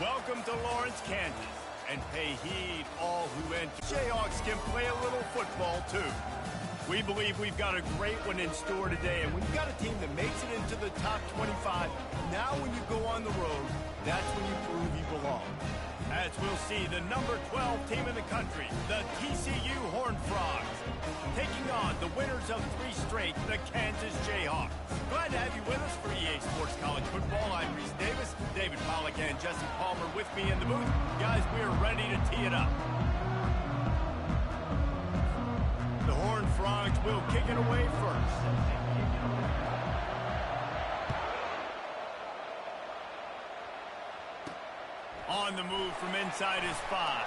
Welcome to Lawrence, Kansas, and pay heed all who enter. Jayhawks can play a little football too. We believe we've got a great one in store today, and when you've got a team that makes it into the top 25, now when you go on the road, that's when you prove you belong. As we'll see, the number 12 team in the country, the TCU Horned Frogs, taking on the winners of 3 straight, the Kansas Jayhawks. Glad to have you with us for EA Sports College Football. I'm Reese Davis, David Pollack and Jesse Palmer with me in the booth. Guys, we are ready to tee it up. The Horned Frogs will kick it away first. On the move from inside his 5.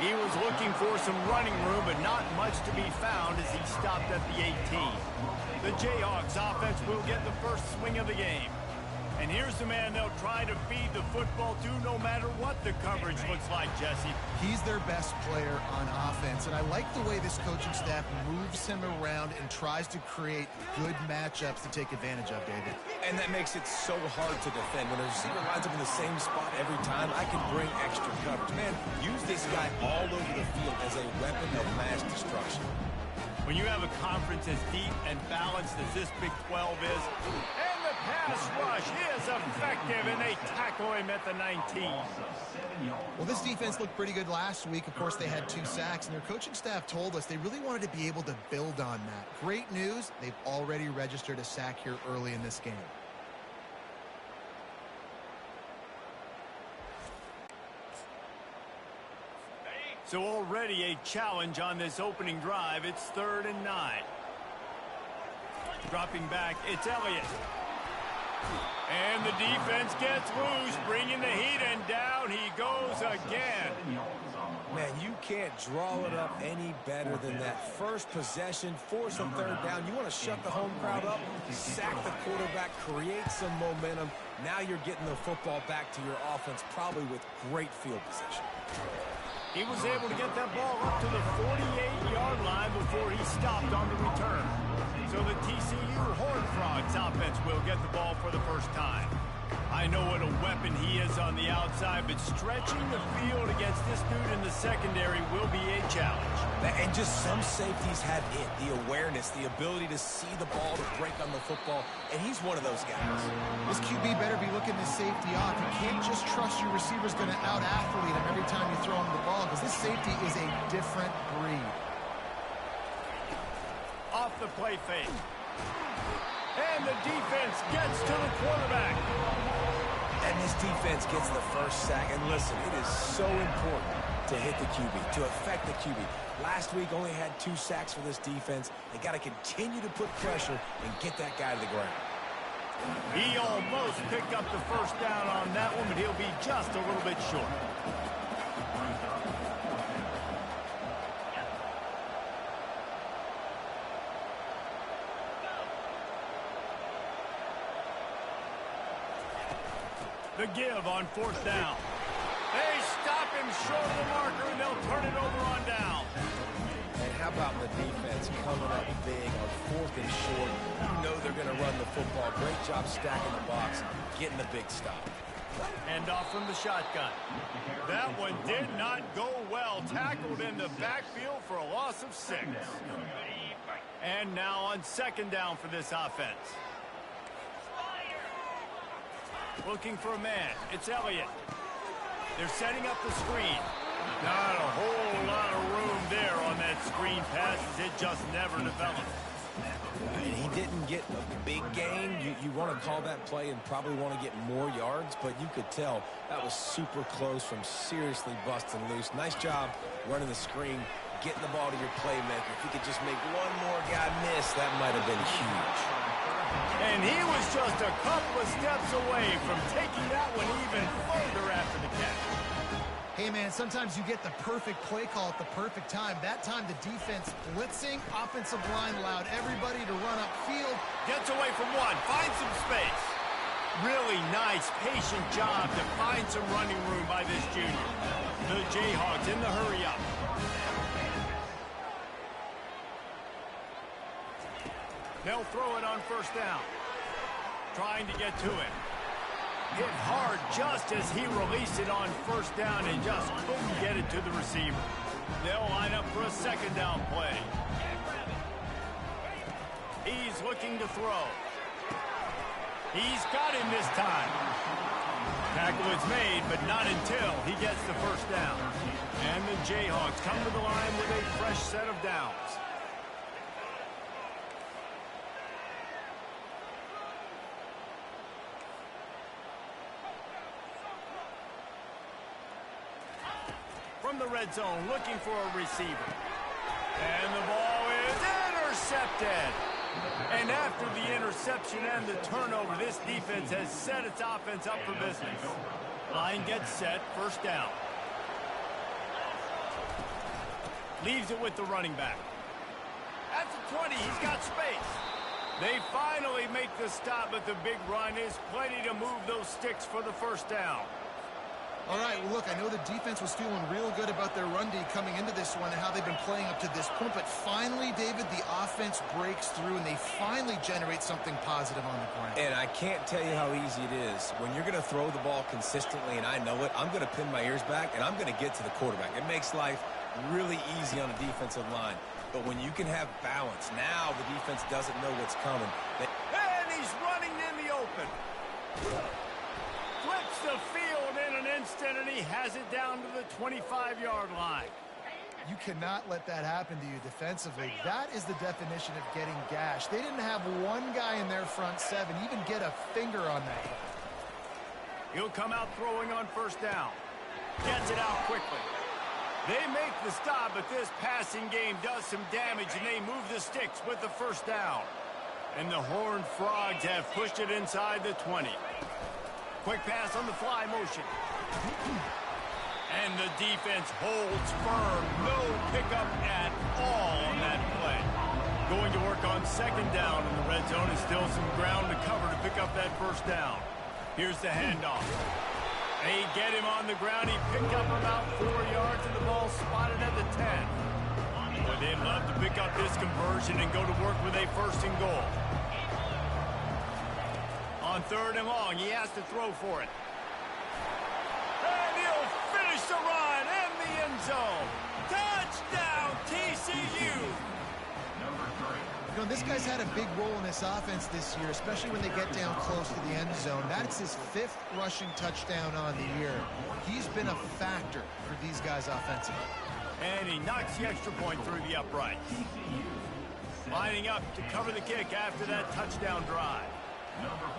He was looking for some running room, but not much to be found as he stopped at the 18. The Jayhawks offense will get the first swing of the game. And here's the man they'll try to feed the football to no matter what the coverage looks like, Jesse. He's their best player on offense, and I like the way this coaching staff moves him around and tries to create good matchups to take advantage of, David. And that makes it so hard to defend. When a receiver lines up in the same spot every time, I can bring extra coverage. Man, use this guy all over the field as a weapon of mass destruction. When you have a conference as deep and balanced as this Big 12 is, and the pass rush is effective, and they tackle him at the 19. Well, this defense looked pretty good last week. Of course, they had 2 sacks, and their coaching staff told us they really wanted to be able to build on that. Great news, they've already registered a sack here early in this game. So already a challenge on this opening drive. It's 3rd and 9. Dropping back, it's Elliott. And the defense gets loose, bringing the heat, and down he goes again. Man, you can't draw it up any better than that. First possession, force a 3rd down. You want to shut the home crowd up, sack the quarterback, create some momentum. Now you're getting the football back to your offense, probably with great field position. He was able to get that ball up to the 48-yard line before he stopped on the return. So the TCU Horned Frogs offense will get the ball for the first time. I know what a weapon he is on the outside, but stretching the field against this dude in the secondary will be a challenge. And just some safeties have it, the awareness, the ability to see the ball, to break on the football, and he's one of those guys. This QB better be looking this safety off. You can't just trust your receiver's going to out-athlete him every time you throw him the ball, because this safety is a different breed. Off the play fake. And the defense gets to the quarterback. And this defense gets the first sack. And listen, it is so important to hit the QB, to affect the QB. Last week only had 2 sacks for this defense. They got to continue to put pressure and get that guy to the ground. He almost picked up the first down on that one, but he'll be just a little bit short. The give on 4th down. They stop him short of the marker, and they'll turn it over on down. And how about the defense coming up big on 4th and short? You know they're going to run the football. Great job stacking the box, getting the big stop. And off from the shotgun. That one did not go well. Tackled in the backfield for a loss of 6. And now on 2nd down for this offense. Looking for a man. It's Elliott. They're setting up the screen. Not a whole lot of room there on that screen pass as it just never developed. He didn't get a big gain. You want to call that play and probably want to get more yards, but you could tell that was super close from seriously busting loose. Nice job running the screen, getting the ball to your playmaker. If you could just make one more guy miss, that might have been huge. And he was just a couple of steps away from taking that one even further after the catch. Hey, man, sometimes you get the perfect play call at the perfect time. That time, the defense blitzing, offensive line allowed everybody to run upfield. Gets away from one, finds some space. Really nice, patient job to find some running room by this junior. The Jayhawks in the hurry up. They'll throw it on 1st down. Trying to get to him. Hit hard just as he released it on first down and just couldn't get it to the receiver. They'll line up for a second down play. He's looking to throw. He's got him this time. Tackle is made, but not until he gets the first down. And the Jayhawks come to the line with a fresh set of downs. From the red zone, looking for a receiver. And the ball is intercepted. And after the interception and the turnover, this defense has set its offense up for business. Line gets set, first down. Leaves it with the running back. At the 20, he's got space. They finally make the stop, but the big run is plenty to move those sticks for the first down. All right, well, look, I know the defense was feeling real good about their run D coming into this one and how they've been playing up to this point, but finally, David, the offense breaks through and they finally generate something positive on the ground. And I can't tell you how easy it is. When you're going to throw the ball consistently, and I know it, I'm going to pin my ears back, and I'm going to get to the quarterback. It makes life really easy on the defensive line. But when you can have balance, now the defense doesn't know what's coming. And he's running in the open. Flips the field in an instant, and he has it down to the 25-yard line. You cannot let that happen to you defensively. That is the definition of getting gashed. They didn't have one guy in their front seven even get a finger on that guy. He'll come out throwing on first down. Gets it out quickly. They make the stop, but this passing game does some damage, and they move the sticks with the first down. And the Horned Frogs have pushed it inside the 20. Quick pass on the fly motion. And the defense holds firm. No pickup at all on that play. Going to work on second down in the red zone, and still some ground to cover to pick up that first down. Here's the handoff. They get him on the ground. He picked up about 4 yards, and the ball spotted at the 10. But they'd love to pick up this conversion and go to work with a first and goal. On third and long, he has to throw for it. And he'll finish the run in the end zone. Touchdown, TCU! You know, this guy's had a big role in this offense this year, especially when they get down close to the end zone. That's his 5th rushing touchdown on the year. He's been a factor for these guys offensively. And he knocks the extra point through the upright. Lining up to cover the kick after that touchdown drive. Number 4,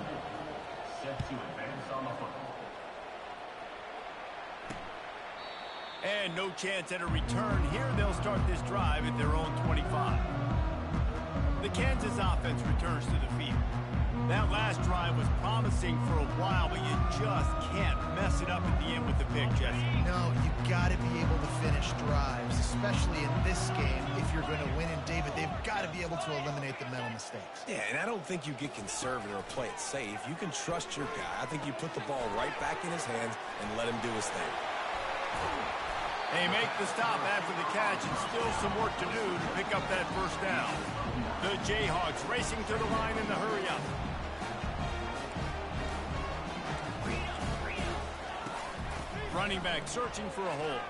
set to advance on the football. And no chance at a return here. They'll start this drive at their own 25. The Kansas offense returns to the field. That last drive was promising for a while, but you just can't mess it up at the end with the pick, Jesse. No, you got to be able to finish drives, especially in this game. If you're going to win, and David, they've got to be able to eliminate the mental mistakes. Yeah, and I don't think you get conservative or play it safe. You can trust your guy. I think you put the ball right back in his hands and let him do his thing. They make the stop after the catch, and still some work to do to pick up that first down. The Jayhawks racing to the line in the hurry-up. Running back searching for a hole.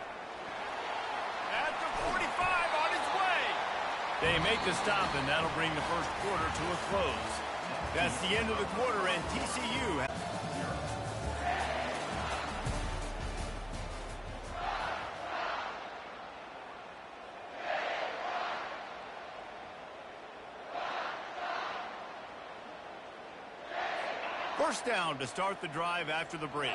At the 45, on his way. They make the stop, and that'll bring the first quarter to a close. That's the end of the quarter, and TCU... First down to start the drive after the break.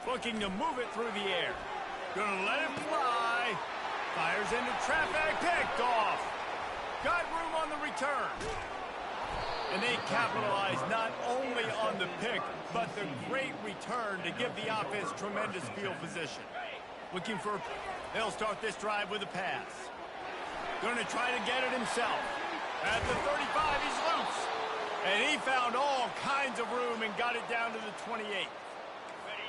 Looking to move it through the air. Gonna let it fly. Fires into traffic. Picked off. Got room on the return. And they capitalize not only on the pick, but the great return to give the offense tremendous field position. Looking for... They'll start this drive with a pass. Going to try to get it himself. At the 35, he's loose. And he found all kinds of room and got it down to the 28.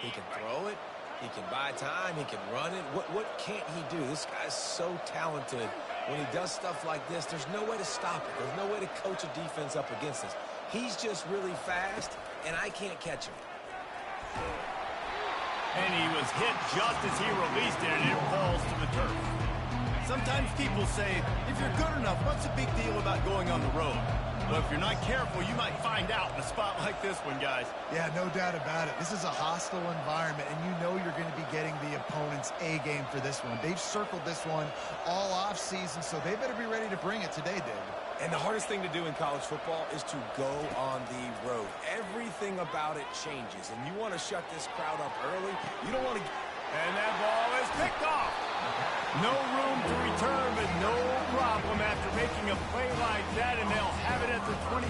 He can throw it. He can buy time. He can run it. What can't he do? This guy's so talented. when he does stuff like this, there's no way to stop it. There's no way to coach a defense up against this. He's just really fast, and I can't catch him. And he was hit just as he released it, and it falls to the turf. Sometimes people say, if you're good enough, what's the big deal about going on the road? Well, if you're not careful, you might find out in a spot like this one, guys. Yeah, no doubt about it. This is a hostile environment, and you know you're going to be getting the opponent's A-game for this one. They've circled this one all off-season, so they better be ready to bring it today, David. And the hardest thing to do in college football is to go on the road. Everything about it changes, and you want to shut this crowd up early. You don't want to... And that ball is picked off. No room to return, but no problem after making a play like that, and they'll have it at the 25.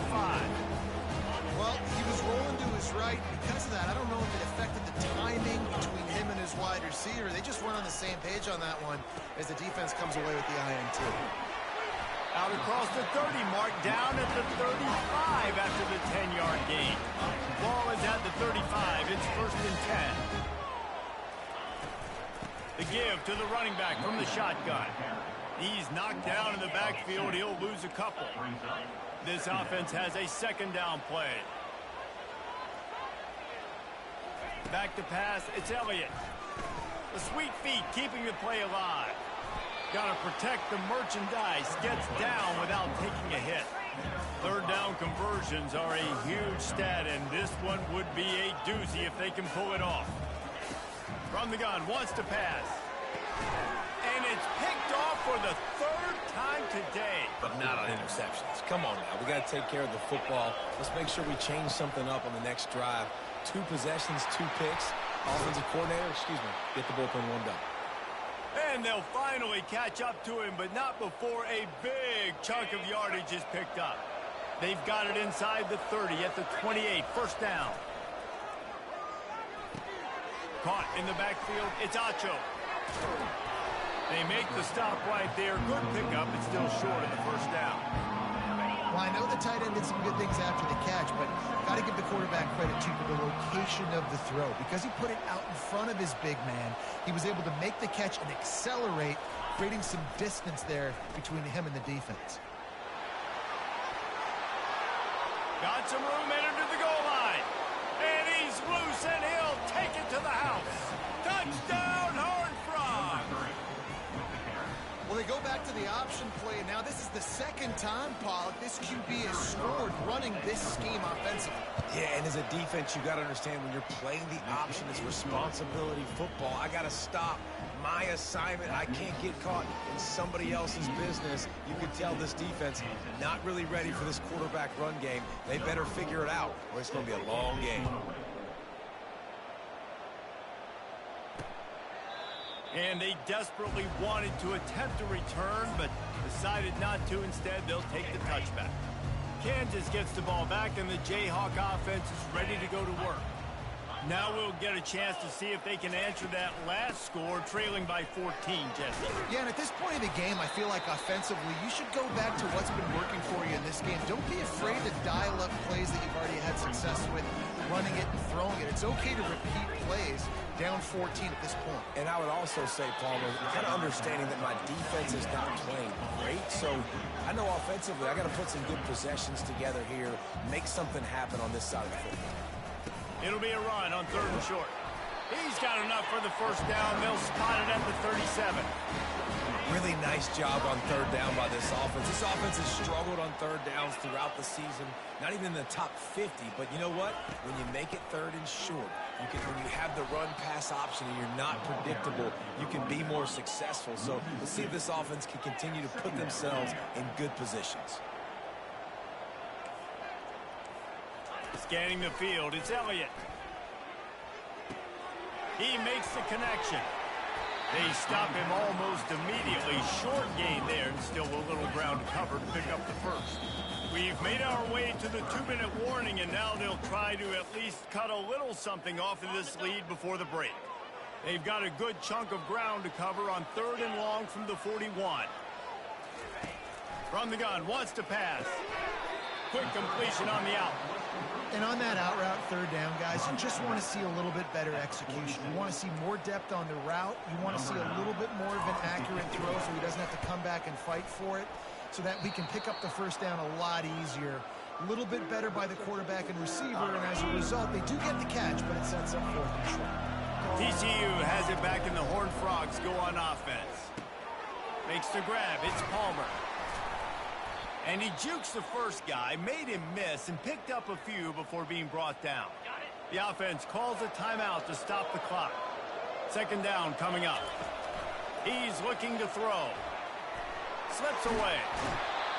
Well, he was rolling to his right. Because of that, I don't know if it affected the timing between him and his wide receiver. They just weren't on the same page on that one as the defense comes away with the INT. Out across the 30 mark, down at the 35 after the 10-yard gain. Ball is at the 35. It's 1st and 10. The give to the running back from the shotgun. He's knocked down in the backfield. He'll lose a couple. This offense has a 2nd down play. Back to pass. It's Elliott. The sweet feet keeping the play alive. Got to protect the merchandise. Gets down without taking a hit. 3rd down conversions are a huge stat, and this one would be a doozy if they can pull it off. From the gun, wants to pass. And it's picked off for the 3rd time today. But not on interceptions. Come on now. We got to take care of the football. Let's make sure we change something up on the next drive. 2 possessions, 2 picks. Offensive coordinator, get the bullpen warmed up. And they'll finally catch up to him, but not before a big chunk of yardage is picked up. They've got it inside the 30 at the 28. 1st down. Caught in the backfield, it's Acho. They make the stop right there. Good pickup, it's still short of the 1st down. Well, I know the tight end did some good things after the catch, but got to give the quarterback credit, too, for the location of the throw. Because he put it out in front of his big man, he was able to make the catch and accelerate, creating some distance there between him and the defense. Got some room, entered to the goal line. And he's loose, and he'll take it to the house. Touchdown, Horned Frog! Well, they go back to the option play. Now, this is the 2nd time, Pollock, this QB has scored running this scheme offensively. Yeah, and as a defense, you got to understand when you're playing the option, it's responsibility football. I got to stop my assignment. I can't get caught in somebody else's business. You can tell this defense not really ready for this quarterback run game. They better figure it out, or it's going to be a long game. And they desperately wanted to attempt a return, but decided not to. Instead, they'll take the touchback. Kansas gets the ball back, and the Jayhawk offense is ready to go to work. Now we'll get a chance to see if they can answer that last score, trailing by 14, Jesse. Yeah, and at this point in the game, I feel like offensively, you should go back to what's been working for you in this game. Don't be afraid to dial up plays that you've already had success with, running it and throwing it. It's okay to repeat plays down 14 at this point. And I would also say, Palmer, kind of understanding that my defense is not playing great, so I know offensively I got to put some good possessions together here, make something happen on this side of the football. It'll be a run on 3rd and short. He's got enough for the 1st down. They'll spot it at the 37. Really nice job on 3rd down by this offense. This offense has struggled on 3rd downs throughout the season. Not even in the top 50, but you know what? When you make it 3rd and short, when you have the run-pass option and you're not predictable, you can be more successful. So let's see if this offense can continue to put themselves in good positions. Scanning the field, it's Elliott. He makes the connection. They stop him almost immediately. Short gain there, and still a little ground to cover to pick up the 1st. We've made our way to the 2-minute warning, and now they'll try to at least cut a little something off of this lead before the break. They've got a good chunk of ground to cover on 3rd and long from the 41. From the gun, wants to pass. quick completion on the out. And on that out route, third down, guys, you just want to see a little bit better execution. You want to see more depth on the route. You want to see a little bit more of an accurate throw so he doesn't have to come back and fight for it, so that we can pick up the first down a lot easier. A little bit better by the quarterback and receiver, and as a result, they do get the catch, but it sets up fourth and short. TCU has it back, and the Horned Frogs go on offense. Makes the grab. It's Palmer. And he jukes the first guy, made him miss, and picked up a few before being brought down. The offense calls a timeout to stop the clock. Second down coming up. He's looking to throw. Slips away.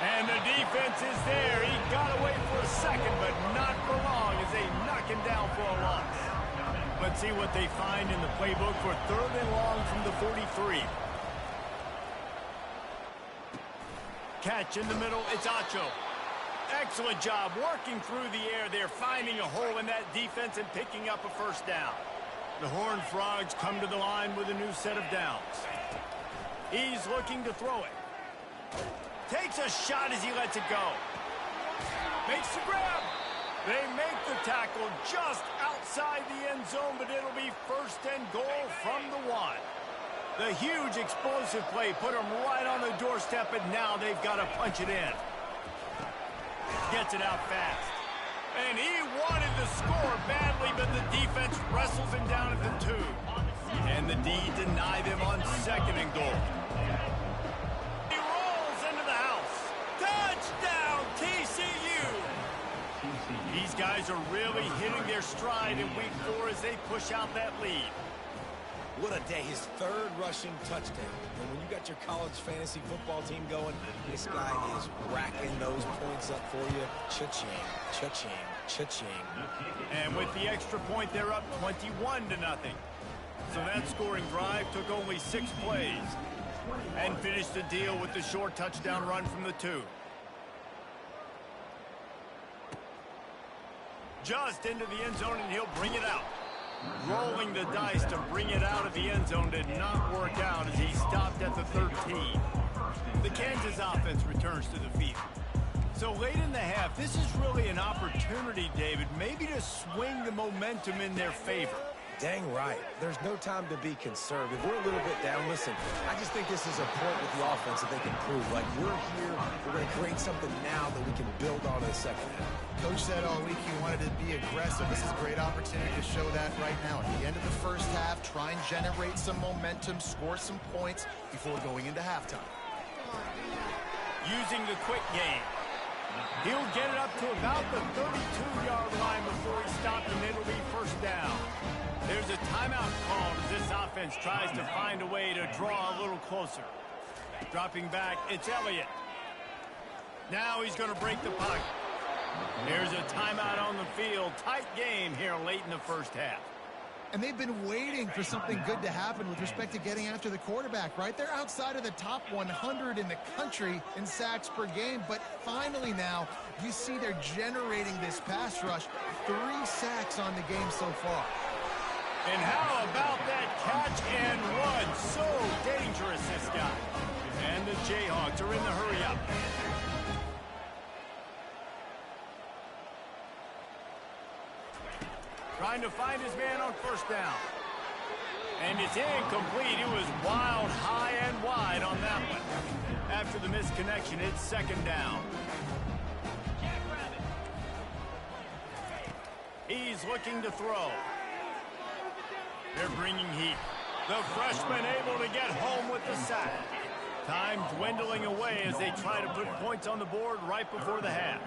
And the defense is there. He got away for a second, but not for long as they knock him down for a loss. Let's see what they find in the playbook for third and long from the 43. Catch in the middle, it's Acho. Excellent job working through the air there, finding a hole in that defense and picking up a first down. The Horned Frogs come to the line with a new set of downs. He's looking to throw it. Takes a shot as he lets it go. Makes the grab. They make the tackle just outside the end zone, but it'll be first and goal from the 1. The huge explosive play put them right on the doorstep, and now they've got to punch it in. Gets it out fast. And he wanted to score badly, but the defense wrestles him down at the 2. And the D deny them on second and goal. He rolls into the house. Touchdown, TCU! These guys are really hitting their stride in week 4 as they push out that lead. What a day. His third rushing touchdown. And when you got your college fantasy football team going, this guy is racking those points up for you. Cha-ching, cha-ching, cha-ching. And with the extra point, they're up 21-0. So that scoring drive took only 6 plays. And finished the deal with the short touchdown run from the 2. Just into the end zone, and he'll bring it out. Rolling the dice to bring it out of the end zone did not work out as he stopped at the 13. The Kansas offense returns to the field. So late in the half, this is really an opportunity, David, maybe to swing the momentum in their favor. Dang right. There's no time to be conservative. We're a little bit down. Listen, I just think this is a point with the offense that they can prove. Like, we're here, we're going to create something now that we can build on in the second half. Coach said all week he wanted to be aggressive. This is a great opportunity to show that right now. At the end of the first half, try and generate some momentum, score some points before going into halftime. Using the quick game. He'll get it up to about the 32-yard line before he stopped, and it'll be first down. There's a timeout called as this offense tries to find a way to draw a little closer. Dropping back, it's Elliott. Now he's going to break the pocket. Here's a timeout on the field. Tight game here late in the first half. And they've been waiting for something good to happen with respect to getting after the quarterback, right? They're outside of the top 100 in the country in sacks per game, but finally now you see they're generating this pass rush. 3 sacks on the game so far. And how about that catch and run? So dangerous, this guy. And the Jayhawks are in the hurry-up. Trying to find his man on first down. And it's incomplete. It was wild, high and wide on that one. After the misconnection, it's second down. He's looking to throw. They're bringing heat. The freshman able to get home with the sack. Time dwindling away as they try to put points on the board right before the half.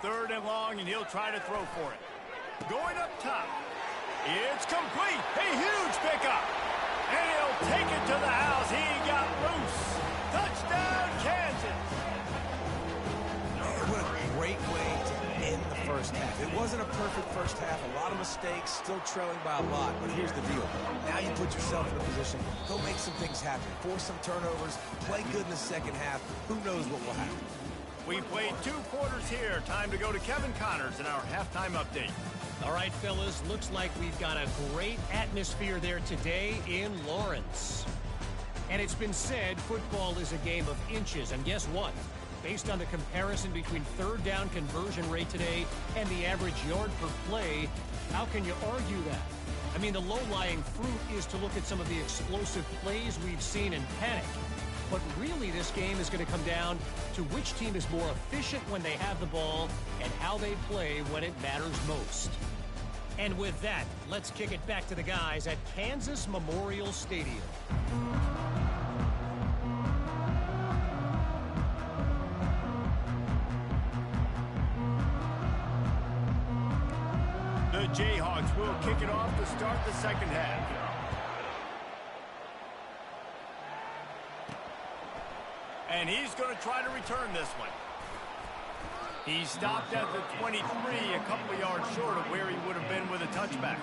Third and long, and he'll try to throw for it. Going up top. It's complete. A huge pickup. And he'll take it to the house. He got loose. Touchdown, Kansas. Man, what a great way to end the first half. It wasn't a perfect first half. A lot of mistakes, still trailing by a lot. But here's the deal. Now you put yourself in a position. Go make some things happen. Force some turnovers. Play good in the second half. Who knows what will happen? We played 2 quarters here. Time to go to Kevin Connors in our halftime update. All right, fellas, looks like we've got a great atmosphere there today in Lawrence. And it's been said football is a game of inches. And guess what? Based on the comparison between third down conversion rate today and the average yard per play, how can you argue that? I mean, the low-lying fruit is to look at some of the explosive plays we've seen in panic. But really, this game is going to come down to which team is more efficient when they have the ball and how they play when it matters most. And with that, let's kick it back to the guys at Kansas Memorial Stadium. The Jayhawks will kick it off to start the second half. And he's going to try to return this one. He stopped at the 23, a couple of yards short of where he would have been with a touchback.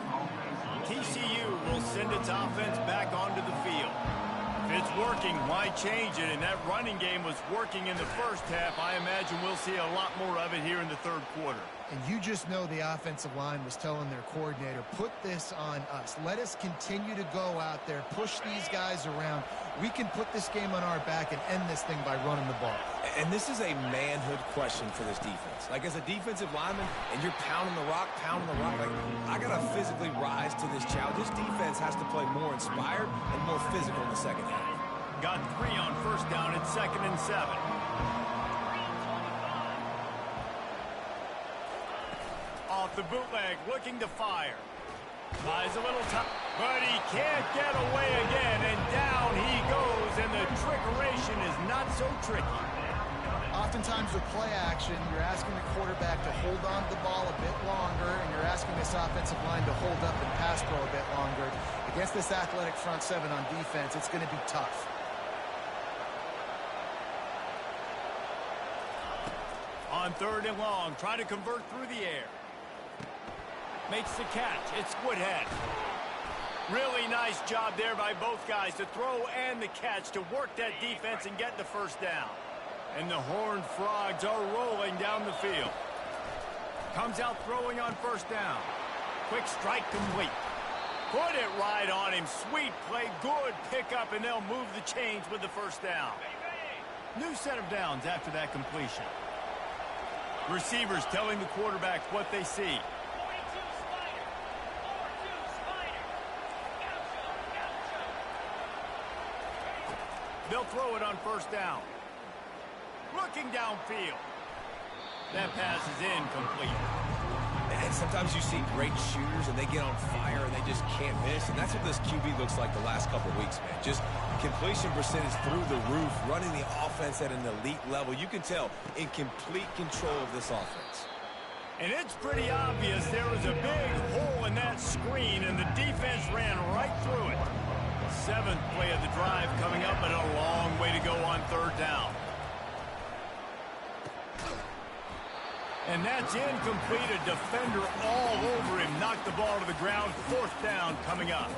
TCU will send its offense back onto the field. If it's working, why change it? And that running game was working in the first half. I imagine we'll see a lot more of it here in the third quarter. And you just know the offensive line was telling their coordinator, put this on us. Let us continue to go out there, push these guys around. We can put this game on our back and end this thing by running the ball. And this is a manhood question for this defense. Like, as a defensive lineman, and you're pounding the rock, like, I got to physically rise to this challenge. This defense has to play more inspired and more physical in the second half. Got 3 on first down at 2nd and 7. Off the bootleg, looking to fire. Buys a little time, but he can't get away again, and down he goes, and the trickeration is not so tricky. Oftentimes with play action, you're asking the quarterback to hold on to the ball a bit longer, and you're asking this offensive line to hold up and pass pro a bit longer. Against this athletic front seven on defense, it's going to be tough. On 3rd and long, trying to convert through the air. Makes the catch. It's Woodhead. Really nice job there by both guys to throw and the catch to work that defense and get the first down. And the Horned Frogs are rolling down the field. Comes out throwing on first down. Quick strike complete. Put it right on him. Sweet play. Good pickup, and they'll move the chains with the first down. New set of downs after that completion. Receivers telling the quarterback what they see. They'll throw it on first down. Looking downfield. That pass is incomplete. And sometimes you see great shooters and they get on fire and they just can't miss. And that's what this QB looks like the last couple of weeks, man. Just completion percentage through the roof, running the offense at an elite level. You can tell in complete control of this offense. And it's pretty obvious there was a big hole in that screen, and the defense ran right through it. 7th play of the drive coming up, but a long way to go on 3rd down. And that's incomplete. A defender all over him. Knocked the ball to the ground. 4th down coming up.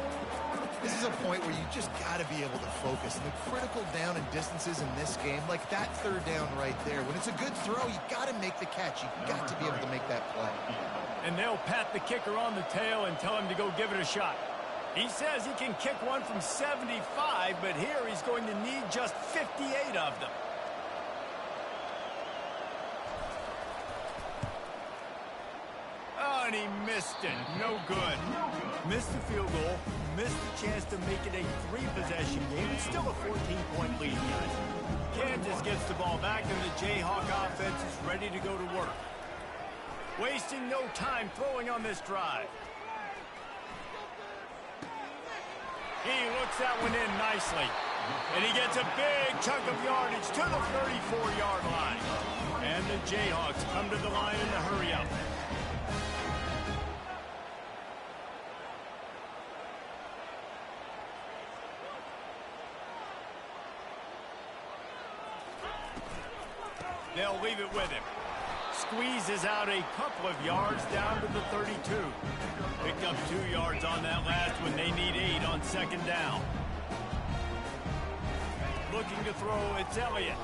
This is a point where you just got to be able to focus. And the critical down and distances in this game, like that 3rd down right there, when it's a good throw, you got to make the catch. You got to be able to make that play. And they'll pat the kicker on the tail and tell him to go give it a shot. He says he can kick one from 75, but here he's going to need just 58 of them. Oh, and he missed it. No good. Missed the field goal. Missed the chance to make it a 3-possession game. It's still a 14-point lead, guys. Kansas gets the ball back, and the Jayhawk offense is ready to go to work. Wasting no time throwing on this drive. He looks that one in nicely. And he gets a big chunk of yardage to the 34-yard line. And the Jayhawks come to the line in a hurry up. They'll leave it with him. Squeezes out a couple of yards down to the 32. Picked up 2 yards on that last one. They need 8 on 2nd down. Looking to throw, it's Elliott.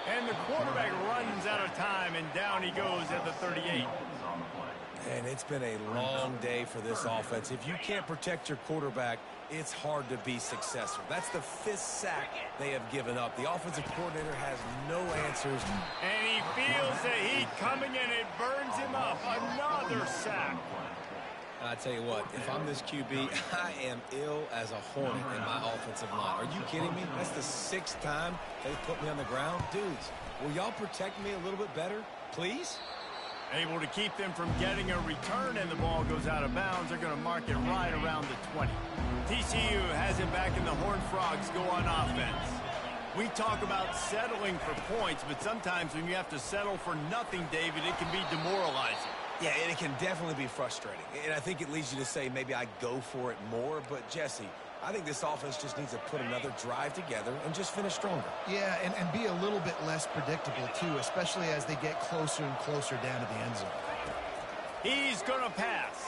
And the quarterback runs out of time, and down he goes at the 38. And it's been a long day for this offense. If you can't protect your quarterback, it's hard to be successful. That's the 5th sack they have given up. The offensive coordinator has no answers. And he feels the heat coming, and it burns him up. Another sack. And I tell you what, if I'm this QB, I am ill as a hornet in my offensive line. Are you kidding me? That's the 6th time they put me on the ground. Dudes, will y'all protect me a little bit better, please? Able to keep them from getting a return, and the ball goes out of bounds. They're going to mark it right around the 20. TCU has it back, and the Horned Frogs go on offense. We talk about settling for points, but sometimes when you have to settle for nothing, David, it can be demoralizing. Yeah, and it can definitely be frustrating. And I think it leads you to say maybe I go for it more. But, Jesse, I think this offense just needs to put another drive together and just finish stronger. Yeah, and be a little bit less predictable, too, especially as they get closer and closer down to the end zone. He's going to pass.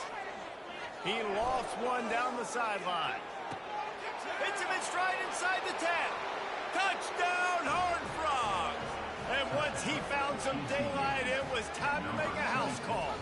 He lofts one down the sideline. Hits him in stride inside the 10. Touchdown, Horned Frogs! And once he found some daylight, it was time to make a house call.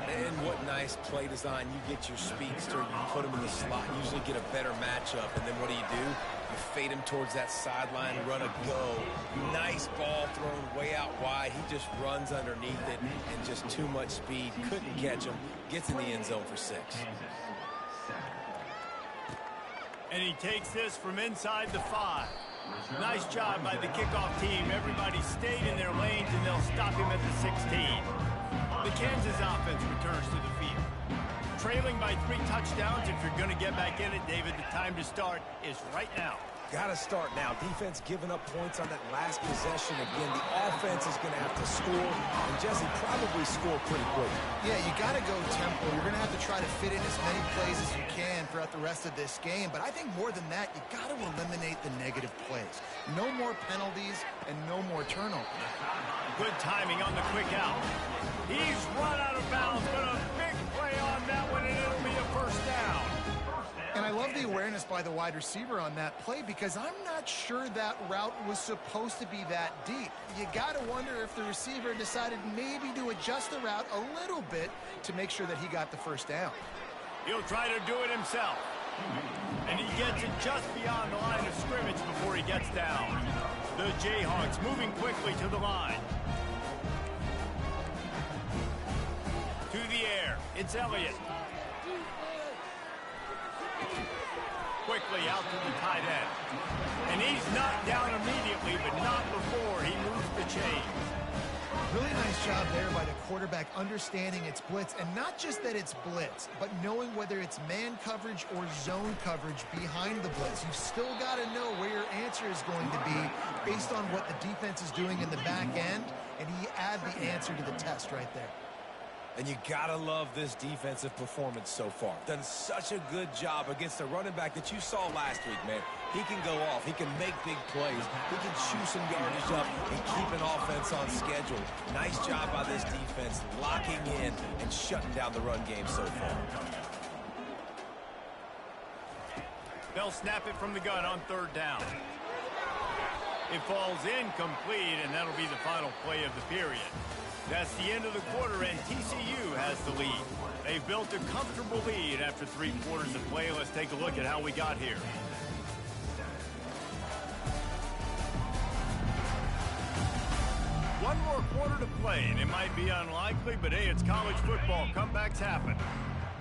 And what nice play design. You get your speedster, you put him in the slot, usually get a better matchup, and then what do? You fade him towards that sideline, run a go. Nice ball thrown way out wide. He just runs underneath it, and just too much speed. Couldn't catch him. Gets in the end zone for 6. And he takes this from inside the 5. Nice job by the kickoff team. Everybody stayed in their lanes, and they'll stop him at the 16. The Kansas offense returns to the field. Trailing by 3 touchdowns. If you're going to get back in it, David, the time to start is right now. Got to start now. Defense giving up points on that last possession. Again, the offense is going to have to score, and Jesse probably score pretty quick. Yeah, you got to go tempo. You're going to have to try to fit in as many plays as you can throughout the rest of this game. But I think more than that, you got to eliminate the negative plays. No more penalties and no more turnovers. Good timing on the quick out. He's run out of bounds, but a big play on that one, and it'll be a first down. And I love the awareness by the wide receiver on that play, because I'm not sure that route was supposed to be that deep. You got to wonder if the receiver decided maybe to adjust the route a little bit to make sure that he got the first down. He'll try to do it himself. And he gets it just beyond the line of scrimmage before he gets down. The Jayhawks moving quickly to the line. To the air. It's Elliott. Quickly out to the tight end. And he's knocked down immediately, but not before he moves the chains. Really nice job there by the quarterback, understanding it's blitz, and not just that it's blitz, but knowing whether it's man coverage or zone coverage behind the blitz. You've still got to know where your answer is going to be based on what the defense is doing in the back end, and he add the answer to the test right there. And you gotta love this defensive performance so far. Done such a good job against the running back that you saw last week, man. He can go off. He can make big plays. He can chew some yardage up and keep an offense on schedule. Nice job by this defense locking in and shutting down the run game so far. They'll snap it from the gun on 3rd down. It falls incomplete, and that'll be the final play of the period. That's the end of the quarter, and TCU has the lead. They've built a comfortable lead after 3 quarters of play. Let's take a look at how we got here. One more quarter to play, and it might be unlikely, but hey, it's college football. Comebacks happen.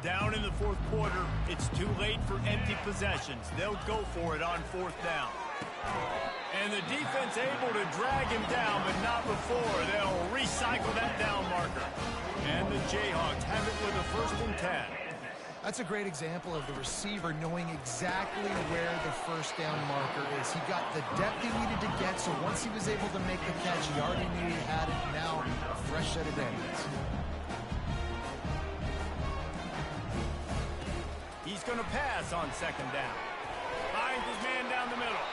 Down in the 4th quarter, it's too late for empty possessions. They'll go for it on 4th down. And the defense able to drag him down, but not before. They'll recycle that down marker. And the Jayhawks have it with a 1st and 10. That's a great example of the receiver knowing exactly where the 1st down marker is. He got the depth he needed to get, so once he was able to make the catch, he already knew he had it. Now, a fresh set of downs. He's going to pass on 2nd down. Finds his man down the middle.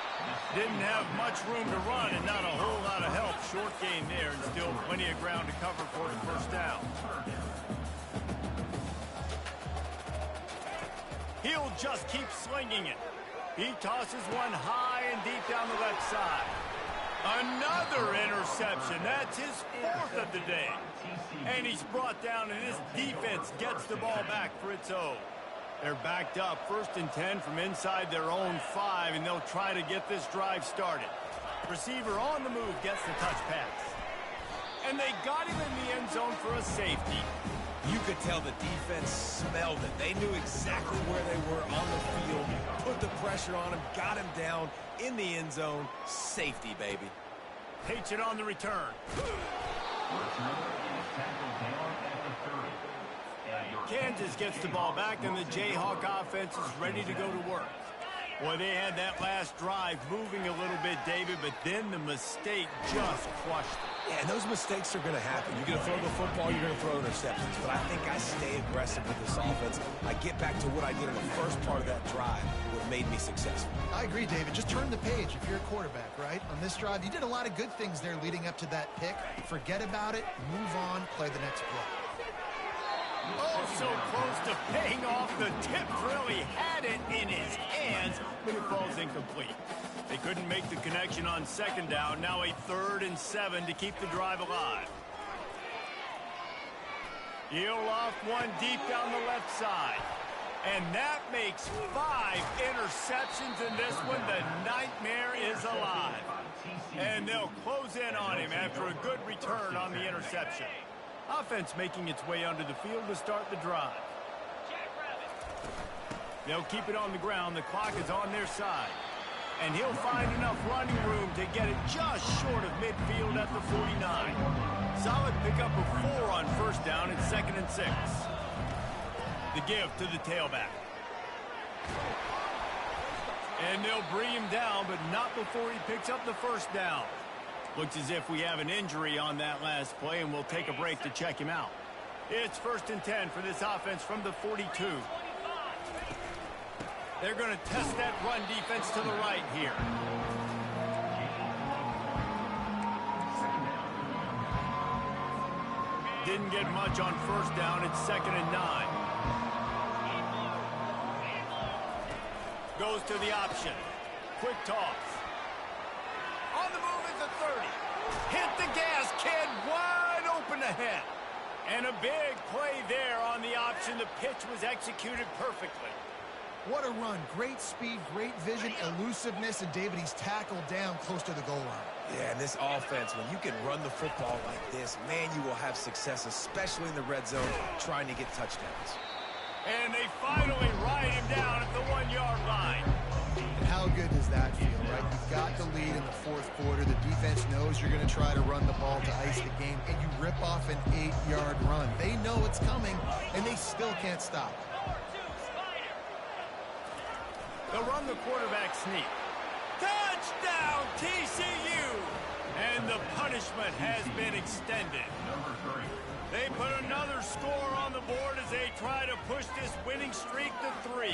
Didn't have much room to run and not a whole lot of help. Short gain there, and still plenty of ground to cover for the 1st down. He'll just keep slinging it. He tosses one high and deep down the left side. Another interception. That's his 4th of the day. And he's brought down, and his defense gets the ball back for its own. They're backed up, 1st and 10 from inside their own 5, and they'll try to get this drive started. Receiver on the move gets the touch pass. And they got him in the end zone for a safety. You could tell the defense smelled it. They knew exactly where they were on the field, put the pressure on him, got him down in the end zone. Safety, baby. Takes it on the return. Kansas gets the ball back, and the Jayhawk offense is ready to go to work. Boy, they had that last drive moving a little bit, David, but then the mistake just crushed it. Yeah, and those mistakes are going to happen. You're going to throw the football, you're going to throw interceptions. But I think I stay aggressive with this offense. I get back to what I did in the first part of that drive, what made me successful. I agree, David. Just turn the page if you're a quarterback, right? On this drive, you did a lot of good things there leading up to that pick. Forget about it, move on, play the next play. Oh, so close to paying off. The tip really had it in his hands, but it falls incomplete. They couldn't make the connection on 2nd down. Now a 3rd and 7 to keep the drive alive. He'll off one deep down the left side. And that makes 5 interceptions in this one. The nightmare is alive. And they'll close in on him after a good return on the interception. Offense making its way onto the field to start the drive. They'll keep it on the ground. The clock is on their side. And he'll find enough running room to get it just short of midfield at the 49. Solid pickup of 4 on 1st down and 2nd and 6. The give to the tailback. And they'll bring him down, but not before he picks up the 1st down. Looks as if we have an injury on that last play, and we'll take a break to check him out. It's 1st and 10 for this offense from the 42. They're going to test that run defense to the right here. Didn't get much on 1st down. It's 2nd and 9. Goes to the option. Quick toss. On the move is the 30. Hit the gas, kid. Wide open ahead. And a big play there on the option. The pitch was executed perfectly. What a run. Great speed, great vision, elusiveness, and David, he's tackled down close to the goal line. Yeah, and this offense, when you can run the football like this, man, you will have success, especially in the red zone, trying to get touchdowns. And they finally ride him down at the 1-yard line. And how good does that feel, right? You've got the lead in the 4th quarter. The defense knows you're going to try to run the ball to ice the game, and you rip off an 8-yard run. They know it's coming, and they still can't stop. They'll run the quarterback sneak. Touchdown, TCU! And the punishment has been extended. They put another score on the board as they try to push this winning streak to 3.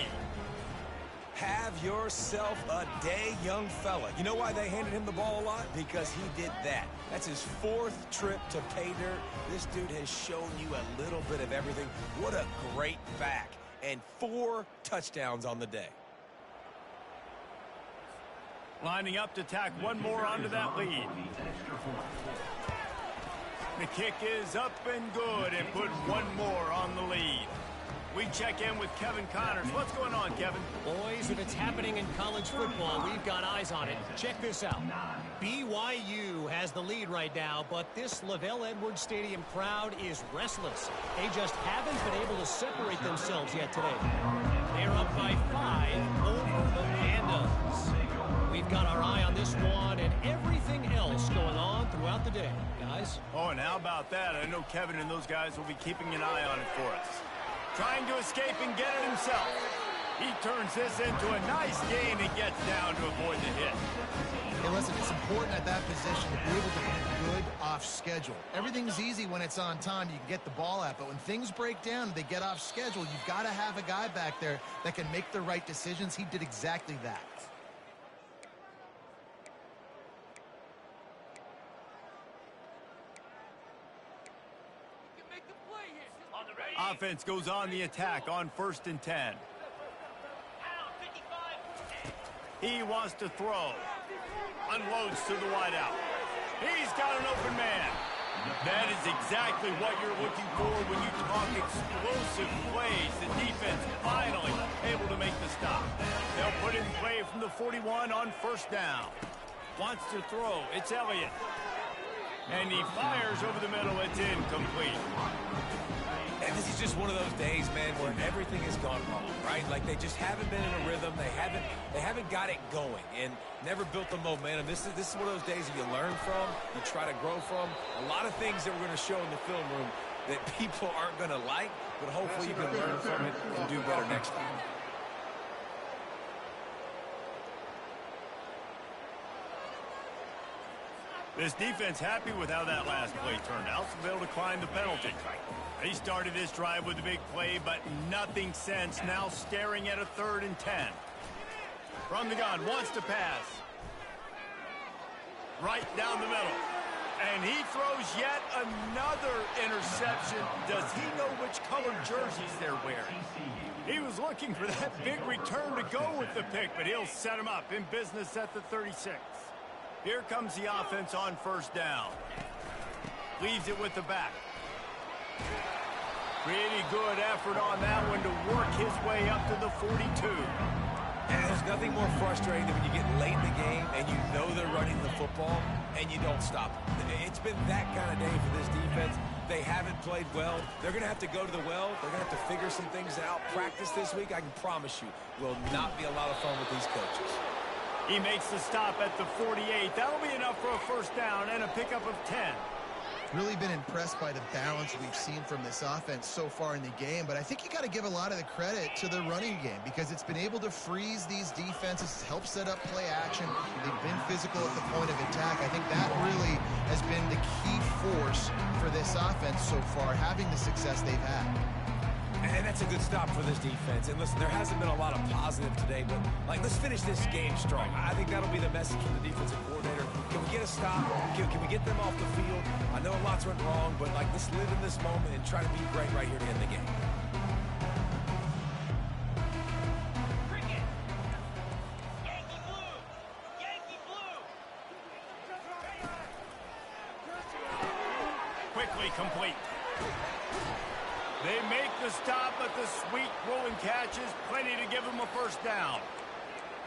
Have yourself a day, young fella. You know why they handed him the ball a lot? Because he did that. That's his 4th trip to pay dirt. This dude has shown you a little bit of everything. What a great back. And 4 touchdowns on the day. Lining up to tack one more onto that lead. The kick is up and good and put one more on the lead. We check in with Kevin Connors. What's going on, Kevin? Boys, if it's happening in college football, we've got eyes on it. Check this out. BYU has the lead right now, but this Lavelle Edwards Stadium crowd is restless. They just haven't been able to separate themselves yet today. They're up by 5 over the Pandas. We've got our eye on this one and everything else going on throughout the day, guys. Oh, and how about that? I know Kevin and those guys will be keeping an eye on it for us. Trying to escape and get it himself. He turns this into a nice gain and gets down to avoid the hit. Hey, listen, it's important at that position to be able to be good off schedule. Everything's easy when it's on time. You can get the ball out. But when things break down and they get off schedule, you've got to have a guy back there that can make the right decisions. He did exactly that. Offense goes on the attack on 1st and 10. He wants to throw. unloads to the wideout. He's got an open man. That is exactly what you're looking for when you talk explosive plays. The defense finally able to make the stop. They'll put it in play from the 41 on first down. Wants to throw. It's Elliott. And he fires over the middle. It's incomplete. And this is just one of those days, man, where everything has gone wrong, right? Like they just haven't been in a rhythm. They haven't got it going and never built the momentum. This is one of those days that you learn from, you try to grow from. A lot of things that we're going to show in the film room that people aren't going to like, but hopefully you can learn from it and do better next time. This defense happy with how that last play turned out, so they'll decline the penalty. They started this drive with a big play, but nothing since. Now staring at a 3rd and 10. From the gun, wants to pass. Right down the middle. And he throws yet another interception. Does he know which colored jerseys they're wearing? He was looking for that big return to go with the pick, but he'll set him up in business at the 36. Here comes the offense on first down. Leaves it with the back. Pretty good effort on that one to work his way up to the 42. And there's nothing more frustrating than when you get late in the game and you know they're running the football and you don't stop them. It's been that kind of day for this defense. They haven't played well. They're going to have to go to the well. They're going to have to figure some things out. Practice this week, I can promise you, will not be a lot of fun with these coaches. He makes the stop at the 48. That'll be enough for a first down and a pickup of 10. Really been impressed by the balance we've seen from this offense so far in the game, but I think you got to give a lot of the credit to the running game because it's been able to freeze these defenses, help set up play action. They've been physical at the point of attack. I think that really has been the key force for this offense so far, having the success they've had. And that's a good stop for this defense. And listen, there hasn't been a lot of positive today, but let's finish this game strong. I think that'll be the message from the defensive coordinator. Can we get a stop? Can we get them off the field? I know a lot's went wrong, but let's live in this moment and try to be great right here to end the game. Bring it. Yankee blue. Yankee blue. Quickly complete. They make the stop, but the sweet rolling catch is plenty to give them a first down.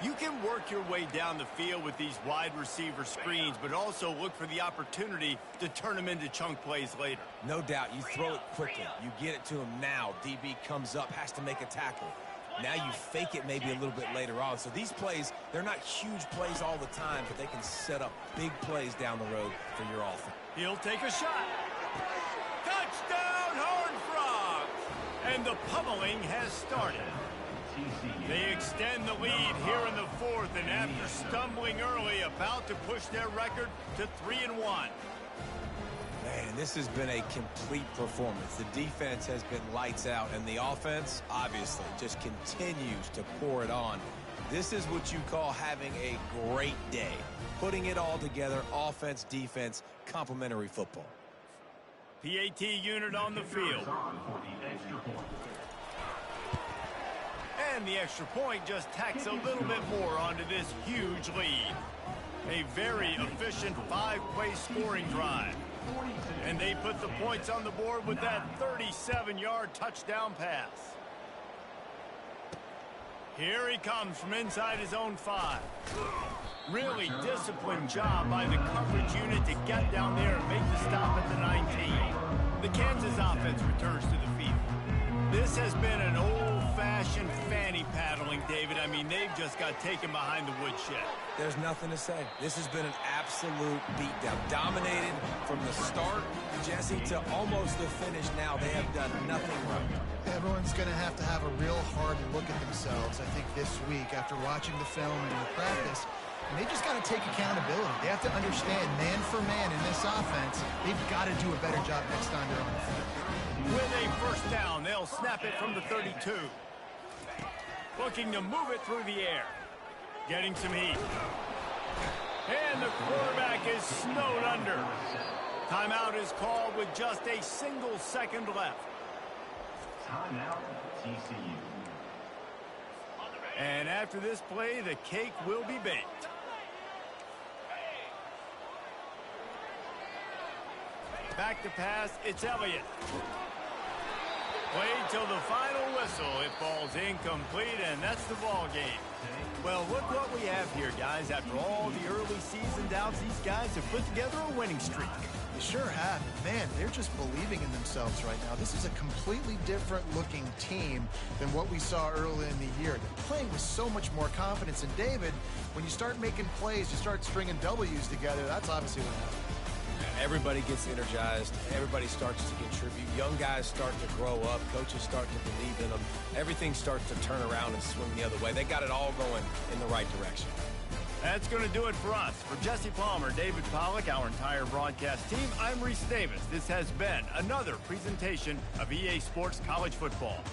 You can work your way down the field with these wide receiver screens, but also look for the opportunity to turn them into chunk plays later. No doubt. You throw it quickly. You get it to him now. DB comes up, has to make a tackle. Now you fake it maybe a little bit later on. So these plays, they're not huge plays all the time, but they can set up big plays down the road for your offense. He'll take a shot. Touchdown, Horned Frogs! And the pummeling has started. They extend the lead here in the 4th, and after stumbling early, about to push their record to 3-1. Man, this has been a complete performance. The defense has been lights out, and the offense, obviously, just continues to pour it on. This is what you call having a great day. Putting it all together, offense, defense, complementary football. PAT unit on the field. And the extra point just tacks a little bit more onto this huge lead. A very efficient 5-play scoring drive. And they put the points on the board with that 37-yard touchdown pass. Here he comes from inside his own 5. Really disciplined job by the coverage unit to get down there and make the stop at the 19. The Kansas offense returns to the field. This has been an old-fashioned fanny paddling, David. I mean, they've just got taken behind the woodshed. There's nothing to say. This has been an absolute beatdown. Dominated from the start, Jesse, to almost the finish now. They have done nothing wrong. Everyone's going to have a real hard look at themselves, I think, this week after watching the film and the practice. And they just got to take accountability. They have to understand, man for man in this offense, they've got to do a better job next time they're on the field. With a first down, they'll snap it from the 32. Looking to move it through the air. Getting some heat. And the quarterback is snowed under. Timeout is called with just a single second left. Timeout, TCU. And after this play, the cake will be baked. Back to pass, it's Elliott. Played till the final whistle. It falls incomplete, and that's the ball game. Well, look what we have here, guys. After all the early season doubts, these guys have put together a winning streak. They sure have. Man, they're just believing in themselves right now. This is a completely different looking team than what we saw early in the year. They're playing with so much more confidence. And David, when you start making plays, you start stringing W's together, that's obviously what happens. Everybody gets energized. Everybody starts to contribute. Young guys start to grow up. Coaches start to believe in them. Everything starts to turn around and swing the other way. They got it all going in the right direction. That's going to do it for us. For Jesse Palmer, David Pollack, our entire broadcast team, I'm Reese Davis. This has been another presentation of EA Sports College Football.